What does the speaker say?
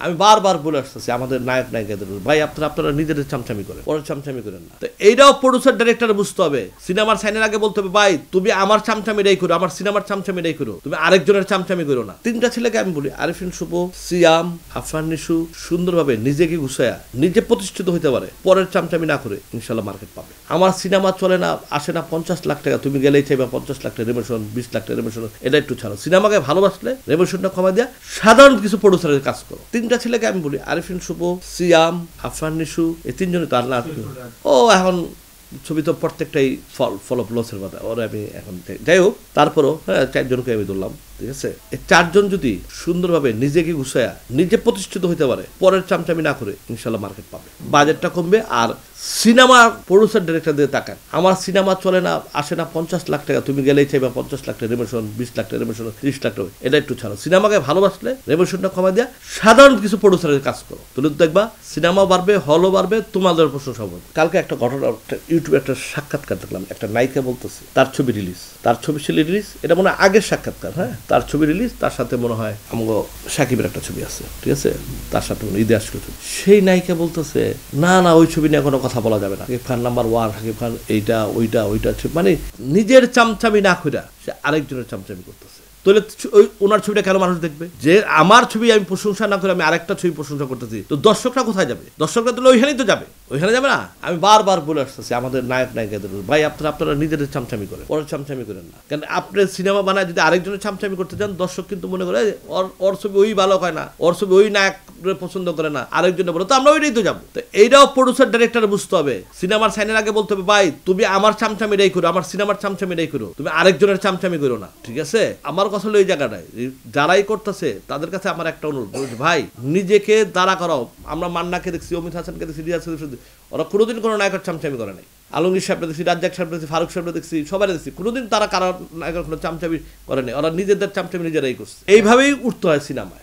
আমি বারবার বলে আসতেছি আমাদের নায়ক নায়িকাদের, ভাই আপনারা নিজেদের চামচামি করেন, ওরা চামচামি করেন না। তো এইটাও প্রডিউসার ডাইরেক্টর বুঝতে হবে। সিনেমার সাইনের আগে বলতে হবে, ভাই তুমি আমার চামচামিটাই করো, আমার সিনেমার চামচামিটাই করো, তুমি আরেকজনের চামচামি করো না। তিনটা ছেলেকে আমি বলি, আরিফিন শুভ, সিয়াম, আফরান নিশু সুন্দরভাবে নিজেকে গুছায়া নিজে প্রতিষ্ঠিত হইতে পারে, পরের চামচামি না করে ইনশাল্লাহ মার্কেট পাবে। আমার সিনেমা চলে না, আসে না 50 লাখ টাকা, তুমি গেলেই চাইবা 50 লাখ টাকা রেভেশন, 20 লাখ টাকা রেভেশন, এটা একটু ছাড়ো। সিনেমাকে ভালোবাসলে রেভেশনটা কমাই দেয়া সাধারণ কিছু প্রডিউসারের কাজ করো। তিনটা ছেলেকে আমি বলি, আরিফিন শুভ, সিয়াম, আফরান নিশু, এই তিনজনই তো আর না। ও এখন ছবি তো প্রত্যেকটাই ফল অফ লসের কথা, ওরা আমি এখন যাই হোক, তারপরও হ্যাঁ 4 জনকে আমি ধরলাম, ঠিক আছে। এই 4 জন যদি সুন্দরভাবে নিজেকে গুছায়া নিজে প্রতিষ্ঠিত হইতে পারে, পরের চামচামি না করে ইনশাল্লাহ মার্কেট পাবে, বাজেটটা কমবে। আর সিনেমা প্রডিউসার ডাইরেক্টর দিয়ে তাকান, আমার সিনেমা চলে না, আসে না 50 লাখ টাকা, তুমি গেলেই চাইবা 50 লাখ টাকা রেভেশন, 20 লাখ টাকা রেভেশন, 30 লাখ টাকা, এটা একটু ছাড়ো। সিনেমাকে ভালোবাসলে রেভেশনটা কমাই দেয়া সাধারণ কিছু প্রডিউসারের কাজ করো, তুলে দেখবা সিনেমা বাড়বে, হলও বাড়বে, তোমাদের প্রশংসা হবে। কালকে একটা ঘটনা, ইউটিউবে একটা সাক্ষাৎকার দেখলাম, একটা নায়িকা বলতেছে তার ছবি রিলিজ, এটা মনে হয় আগের সাক্ষাৎকার, হ্যাঁ, তার ছবি রিলিজ, তার সাথে মনে হয় আমগো সাকিবের একটা ছবি আছে, ঠিক আছে, তার সাথে ঈদে আসলো ছবি। সেই নায়িকা বলতেছে না ওই ছবি নিয়ে কোনো কথা বলা যাবে না, শাকিব খান নাম্বার 1, শাকিব খান এইটা ওইটা, মানে নিজের চামচামি না কইরা সে আরেকজনের চামচামি করতেছে। তাহলে ওই ওনার ছবিটা কেন মানুষ দেখবে? যে আমার ছবি আমি প্রশংসা না করে আমি আরেকটা ছবি প্রশংসা করতেছি, তো দর্শকরা কোথায় যাবে? দর্শকরা তো ওইখানেই তো যাবে, ওইখানে যাবে না। আমি বারবার বলে আসতেছি আমাদের নায়ক নায়িকাদের, ভাই আপনারা নিজেদের চামচামি করেন, ওর চামচামি করেন না। কারণ আপনি সিনেমা বানায় যদি আরেকজনের চামচামি করতে চান, দর্শক কিন্তু মনে করে ওর ছবি ওই ভালো হয় না, ওর ছবি ওই নায়ক পছন্দ করে না, আরেকজনে বলে, তো আমরা ওইটাই তো যাবো। তো এইটাও প্রডিউসার ডাইরেক্টর বুঝতে হবে। সিনেমার সাইনের আগে বলতে হবে, ভাই তুমি আমার চামচামিটাই করো, আমার সিনেমার চামচামিটাই করো, তুমি আরেকজনের চামচামি করো না, ঠিক আছে। আমার কথা হলো এই জায়গাটায় যারাই করতেছে তাদের কাছে আমার একটা অনুরোধ, ভাই নিজেকে দাঁড়া করাও। আমরা মান্নাকে দেখছি, অমিত হাসানকে দেখছি, রিয়াজ ওরা কোনোদিন কোনো নায়কের চামচামি করে নাই। আলমগীর সাহেবরা দেখছি, রাজ্জাক সাহেবরা দেখছি, ফারুক সাহেবরা দেখছি, সবাই দেখছি, কোনোদিন তারা কারো নায়কের কোনো চামচামি করে নাই, ওরা নিজেদের চামচামি নিজেরাই করছে। এইভাবেই উঠতে হয় সিনেমায়।